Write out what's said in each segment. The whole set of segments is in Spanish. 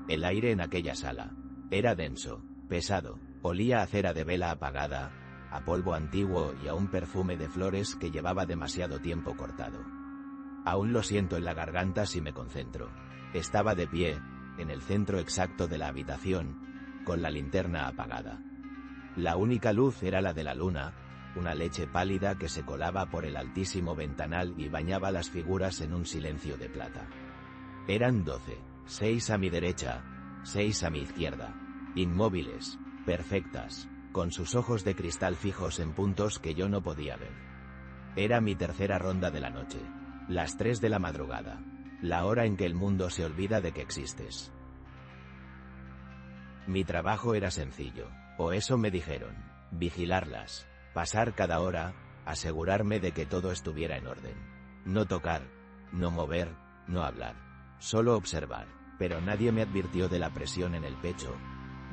El aire en aquella sala era denso, pesado, olía a cera de vela apagada, a polvo antiguo y a un perfume de flores que llevaba demasiado tiempo cortado. Aún lo siento en la garganta si me concentro. Estaba de pie, en el centro exacto de la habitación, con la linterna apagada. La única luz era la de la luna, una leche pálida que se colaba por el altísimo ventanal y bañaba las figuras en un silencio de plata. Eran 12, 6 a mi derecha, 6 a mi izquierda, inmóviles, perfectas, con sus ojos de cristal fijos en puntos que yo no podía ver. Era mi tercera ronda de la noche, las 3 de la madrugada, la hora en que el mundo se olvida de que existes. Mi trabajo era sencillo, o eso me dijeron: vigilarlas, pasar cada hora, asegurarme de que todo estuviera en orden. No tocar, no mover, no hablar, solo observar, pero nadie me advirtió de la presión en el pecho,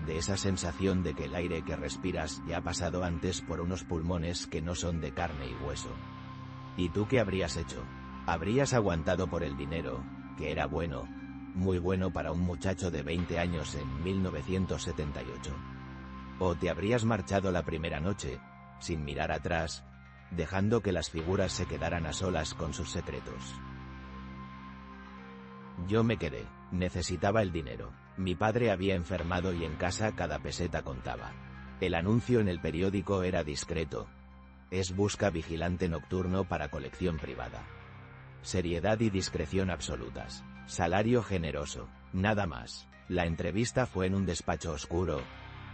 de esa sensación de que el aire que respiras ya ha pasado antes por unos pulmones que no son de carne y hueso. ¿Y tú qué habrías hecho? ¿Habrías aguantado por el dinero, que era bueno, muy bueno para un muchacho de 20 años en 1978? ¿O te habrías marchado la primera noche, sin mirar atrás, dejando que las figuras se quedaran a solas con sus secretos? Yo me quedé, necesitaba el dinero. Mi padre había enfermado y en casa cada peseta contaba. El anuncio en el periódico era discreto: es busca vigilante nocturno para colección privada. Seriedad y discreción absolutas. Salario generoso, nada más. La entrevista fue en un despacho oscuro,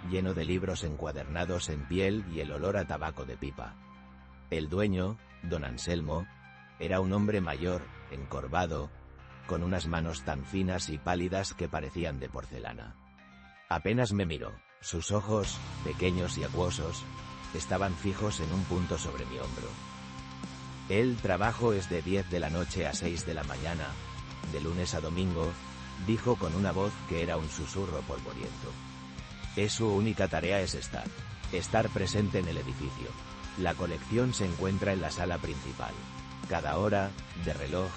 lleno de libros encuadernados en piel y el olor a tabaco de pipa. El dueño, don Anselmo, era un hombre mayor, encorvado, con unas manos tan finas y pálidas que parecían de porcelana. Apenas me miró, sus ojos, pequeños y acuosos, estaban fijos en un punto sobre mi hombro. El trabajo es de 10 de la noche a 6 de la mañana, de lunes a domingo, dijo con una voz que era un susurro polvoriento. Su única tarea es estar presente en el edificio. La colección se encuentra en la sala principal. Cada hora, de reloj,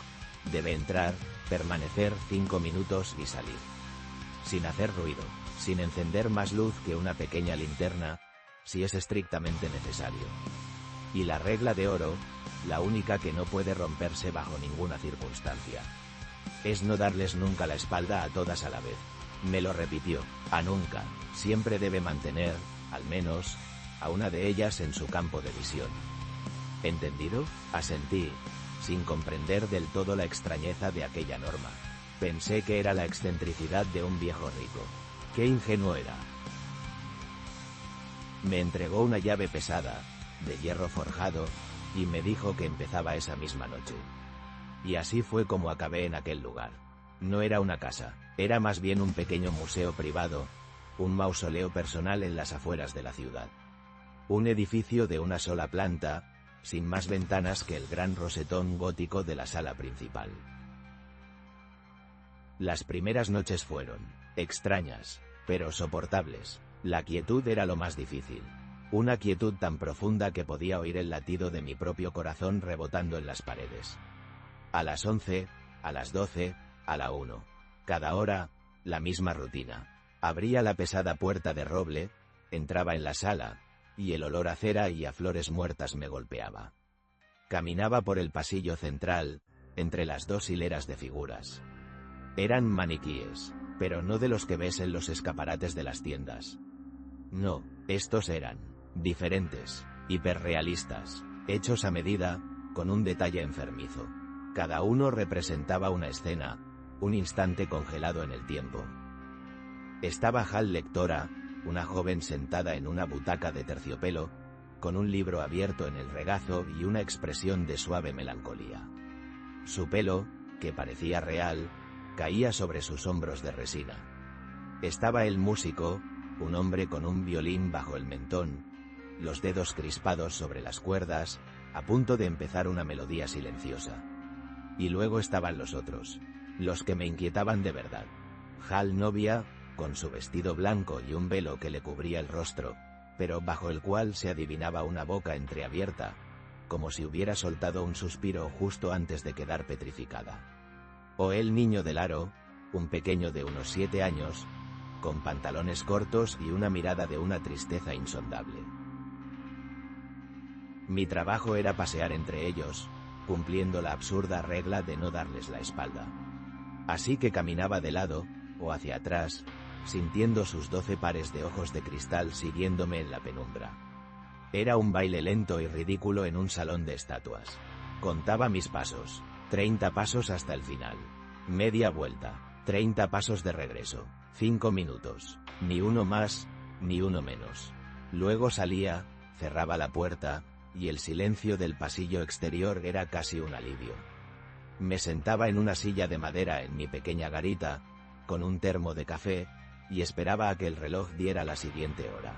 debe entrar, permanecer 5 minutos y salir. Sin hacer ruido, sin encender más luz que una pequeña linterna, si es estrictamente necesario. Y la regla de oro, la única que no puede romperse bajo ninguna circunstancia, es no darles nunca la espalda a todas a la vez. Me lo repitió: a nunca, siempre debe mantener, al menos, a una de ellas en su campo de visión. ¿Entendido? Asentí, sin comprender del todo la extrañeza de aquella norma. Pensé que era la excentricidad de un viejo rico. ¡Qué ingenuo era! Me entregó una llave pesada, de hierro forjado, y me dijo que empezaba esa misma noche. Y así fue como acabé en aquel lugar. No era una casa, era más bien un pequeño museo privado, un mausoleo personal en las afueras de la ciudad. Un edificio de una sola planta, sin más ventanas que el gran rosetón gótico de la sala principal. Las primeras noches fueron extrañas, pero soportables. La quietud era lo más difícil. Una quietud tan profunda que podía oír el latido de mi propio corazón rebotando en las paredes. A las 11, a las 12, a la 1. Cada hora, la misma rutina. Abría la pesada puerta de roble, entraba en la sala, y el olor a cera y a flores muertas me golpeaba. Caminaba por el pasillo central, entre las 2 hileras de figuras. Eran maniquíes, pero no de los que ves en los escaparates de las tiendas. No, estos eran diferentes, hiperrealistas, hechos a medida, con un detalle enfermizo. Cada uno representaba una escena, un instante congelado en el tiempo. Estaba Hal Lectora, una joven sentada en una butaca de terciopelo, con un libro abierto en el regazo y una expresión de suave melancolía. Su pelo, que parecía real, caía sobre sus hombros de resina. Estaba el músico, un hombre con un violín bajo el mentón, los dedos crispados sobre las cuerdas, a punto de empezar una melodía silenciosa. Y luego estaban los otros, los que me inquietaban de verdad. Hal novia, con su vestido blanco y un velo que le cubría el rostro, pero bajo el cual se adivinaba una boca entreabierta, como si hubiera soltado un suspiro justo antes de quedar petrificada. O el niño del aro, un pequeño de unos 7 años, con pantalones cortos y una mirada de una tristeza insondable. Mi trabajo era pasear entre ellos, cumpliendo la absurda regla de no darles la espalda. Así que caminaba de lado, o hacia atrás, sintiendo sus 12 pares de ojos de cristal siguiéndome en la penumbra. Era un baile lento y ridículo en un salón de estatuas. Contaba mis pasos, 30 pasos hasta el final. Media vuelta, 30 pasos de regreso, 5 minutos, ni uno más, ni uno menos. Luego salía, cerraba la puerta, y el silencio del pasillo exterior era casi un alivio. Me sentaba en una silla de madera en mi pequeña garita, con un termo de café, y esperaba a que el reloj diera la siguiente hora.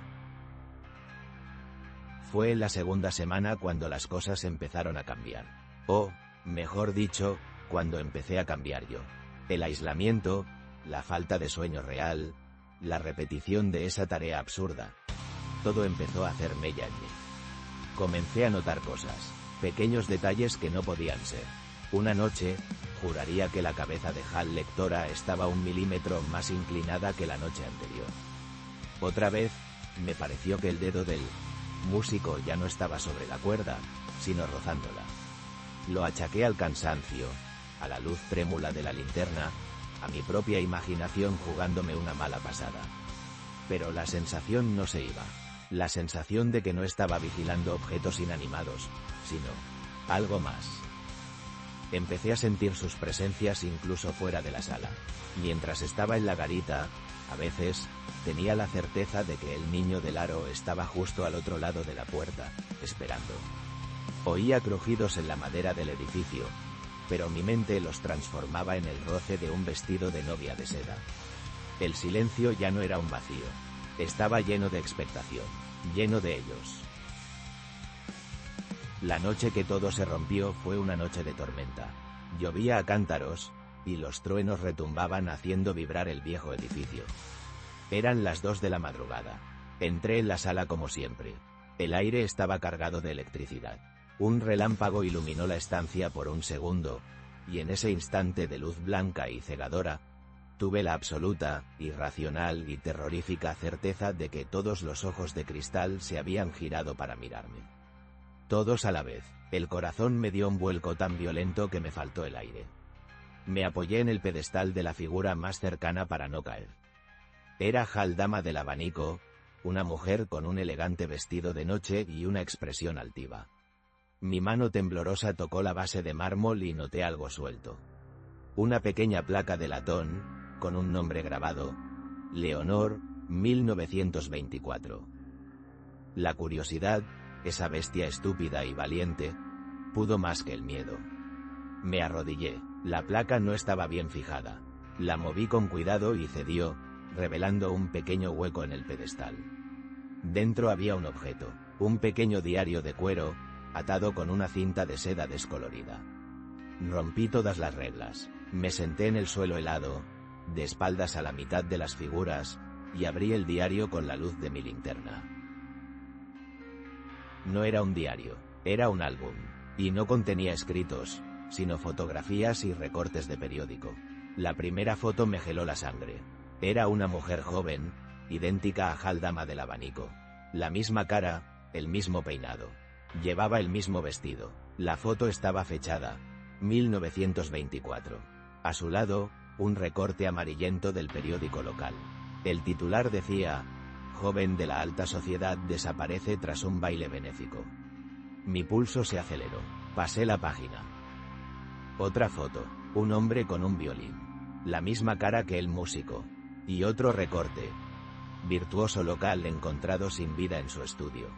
Fue en la segunda semana cuando las cosas empezaron a cambiar. O, mejor dicho, cuando empecé a cambiar yo. El aislamiento, la falta de sueño real, la repetición de esa tarea absurda. Todo empezó a hacer mella en mí. Comencé a notar cosas, pequeños detalles que no podían ser. Una noche, juraría que la cabeza de Hal Lectora estaba 1 milímetro más inclinada que la noche anterior. Otra vez, me pareció que el dedo del músico ya no estaba sobre la cuerda, sino rozándola. Lo achaqué al cansancio, a la luz trémula de la linterna, a mi propia imaginación jugándome una mala pasada. Pero la sensación no se iba. La sensación de que no estaba vigilando objetos inanimados, sino algo más. Empecé a sentir sus presencias incluso fuera de la sala. Mientras estaba en la garita, a veces, tenía la certeza de que el niño del aro estaba justo al otro lado de la puerta, esperando. Oía crujidos en la madera del edificio, pero mi mente los transformaba en el roce de un vestido de novia de seda. El silencio ya no era un vacío. Estaba lleno de expectación, lleno de ellos. La noche que todo se rompió fue una noche de tormenta. Llovía a cántaros, y los truenos retumbaban haciendo vibrar el viejo edificio. Eran las 2 de la madrugada. Entré en la sala como siempre. El aire estaba cargado de electricidad. Un relámpago iluminó la estancia por un segundo, y en ese instante de luz blanca y cegadora, tuve la absoluta, irracional y terrorífica certeza de que todos los ojos de cristal se habían girado para mirarme. Todos a la vez. El corazón me dio un vuelco tan violento que me faltó el aire. Me apoyé en el pedestal de la figura más cercana para no caer. Era Hal, dama del abanico, una mujer con un elegante vestido de noche y una expresión altiva. Mi mano temblorosa tocó la base de mármol y noté algo suelto. Una pequeña placa de latón, con un nombre grabado, Leonor, 1924. La curiosidad, esa bestia estúpida y valiente, pudo más que el miedo. Me arrodillé, la placa no estaba bien fijada. La moví con cuidado y cedió, revelando un pequeño hueco en el pedestal. Dentro había un objeto, un pequeño diario de cuero, atado con una cinta de seda descolorida. Rompí todas las reglas, me senté en el suelo helado, de espaldas a la mitad de las figuras, y abrí el diario con la luz de mi linterna. No era un diario, era un álbum, y no contenía escritos, sino fotografías y recortes de periódico. La primera foto me heló la sangre. Era una mujer joven, idéntica a Hal, dama del abanico. La misma cara, el mismo peinado. Llevaba el mismo vestido. La foto estaba fechada 1924. A su lado, un recorte amarillento del periódico local. El titular decía: joven de la alta sociedad desaparece tras un baile benéfico. Mi pulso se aceleró. Pasé la página. Otra foto, un hombre con un violín. La misma cara que el músico. Y otro recorte. Virtuoso local encontrado sin vida en su estudio.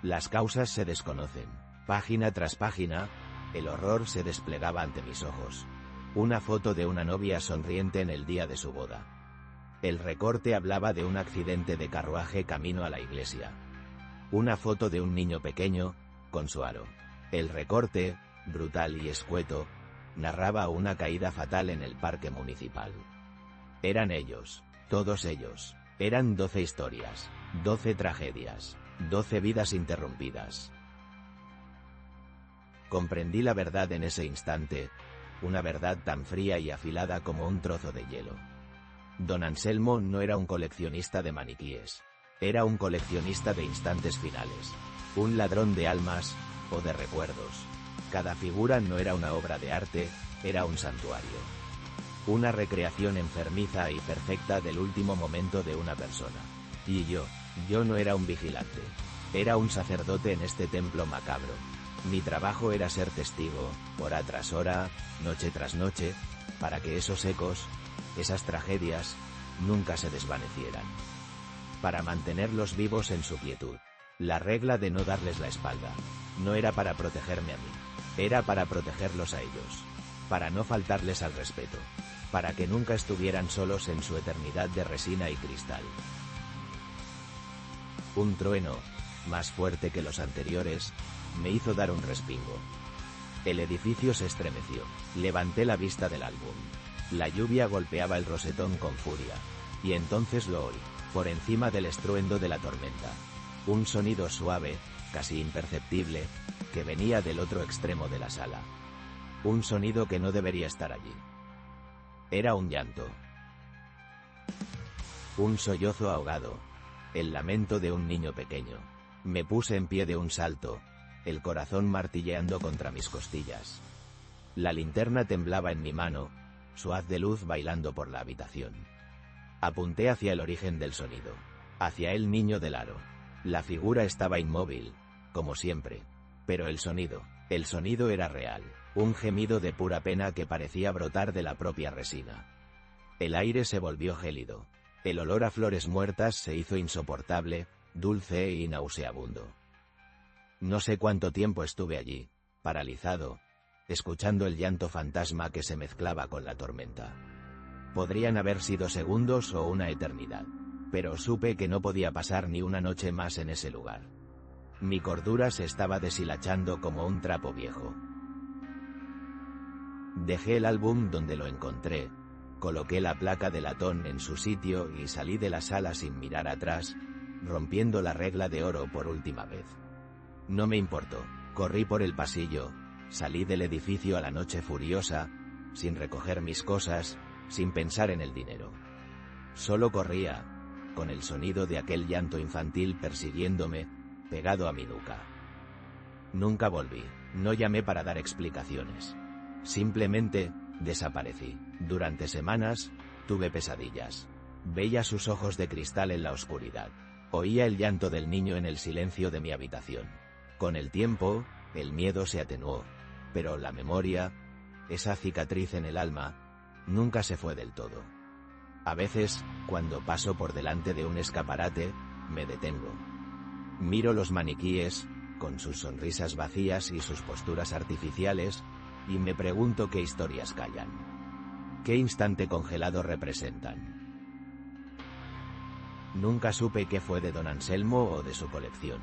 Las causas se desconocen. Página tras página, el horror se desplegaba ante mis ojos. Una foto de una novia sonriente en el día de su boda. El recorte hablaba de un accidente de carruaje camino a la iglesia. Una foto de un niño pequeño, con su aro. El recorte, brutal y escueto, narraba una caída fatal en el parque municipal. Eran ellos, todos ellos. Eran 12 historias, 12 tragedias, 12 vidas interrumpidas. Comprendí la verdad en ese instante. una verdad tan fría y afilada como un trozo de hielo. Don Anselmo no era un coleccionista de maniquíes. Era un coleccionista de instantes finales. Un ladrón de almas, o de recuerdos. Cada figura no era una obra de arte, era un santuario. Una recreación enfermiza y perfecta del último momento de una persona. Y yo no era un vigilante. Era un sacerdote en este templo macabro. Mi trabajo era ser testigo, hora tras hora, noche tras noche, para que esos ecos, esas tragedias, nunca se desvanecieran. Para mantenerlos vivos en su quietud. La regla de no darles la espalda. No era para protegerme a mí. Era para protegerlos a ellos. Para no faltarles al respeto. Para que nunca estuvieran solos en su eternidad de resina y cristal. Un trueno, más fuerte que los anteriores, me hizo dar un respingo. El edificio se estremeció. Levanté la vista del álbum. La lluvia golpeaba el rosetón con furia. Y entonces lo oí, por encima del estruendo de la tormenta. Un sonido suave, casi imperceptible, que venía del otro extremo de la sala. Un sonido que no debería estar allí. Era un llanto. Un sollozo ahogado. El lamento de un niño pequeño. Me puse en pie de un salto, el corazón martilleando contra mis costillas. La linterna temblaba en mi mano, su haz de luz bailando por la habitación. Apunté hacia el origen del sonido, hacia el niño del aro. La figura estaba inmóvil, como siempre, pero el sonido era real, un gemido de pura pena que parecía brotar de la propia resina. El aire se volvió gélido, el olor a flores muertas se hizo insoportable, dulce y nauseabundo. No sé cuánto tiempo estuve allí, paralizado, escuchando el llanto fantasma que se mezclaba con la tormenta. Podrían haber sido segundos o una eternidad, pero supe que no podía pasar ni una noche más en ese lugar. Mi cordura se estaba deshilachando como un trapo viejo. Dejé el álbum donde lo encontré, coloqué la placa de latón en su sitio y salí de la sala sin mirar atrás, rompiendo la regla de oro por última vez. No me importó, corrí por el pasillo, salí del edificio a la noche furiosa, sin recoger mis cosas, sin pensar en el dinero. Solo corría, con el sonido de aquel llanto infantil persiguiéndome, pegado a mi nuca. Nunca volví, no llamé para dar explicaciones. Simplemente, desaparecí. Durante semanas, tuve pesadillas. Veía sus ojos de cristal en la oscuridad. Oía el llanto del niño en el silencio de mi habitación. Con el tiempo, el miedo se atenuó, pero la memoria, esa cicatriz en el alma, nunca se fue del todo. A veces, cuando paso por delante de un escaparate, me detengo. Miro los maniquíes, con sus sonrisas vacías y sus posturas artificiales, y me pregunto qué historias callan. ¿Qué instante congelado representan? Nunca supe qué fue de don Anselmo o de su colección.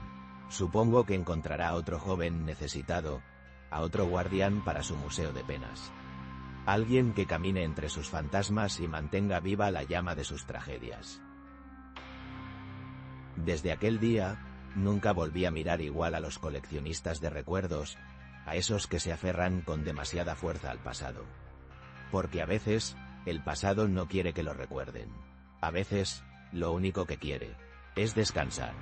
Supongo que encontrará a otro joven necesitado, a otro guardián para su museo de penas. Alguien que camine entre sus fantasmas y mantenga viva la llama de sus tragedias. Desde aquel día, nunca volví a mirar igual a los coleccionistas de recuerdos, a esos que se aferran con demasiada fuerza al pasado. Porque a veces, el pasado no quiere que lo recuerden. A veces, lo único que quiere es descansar.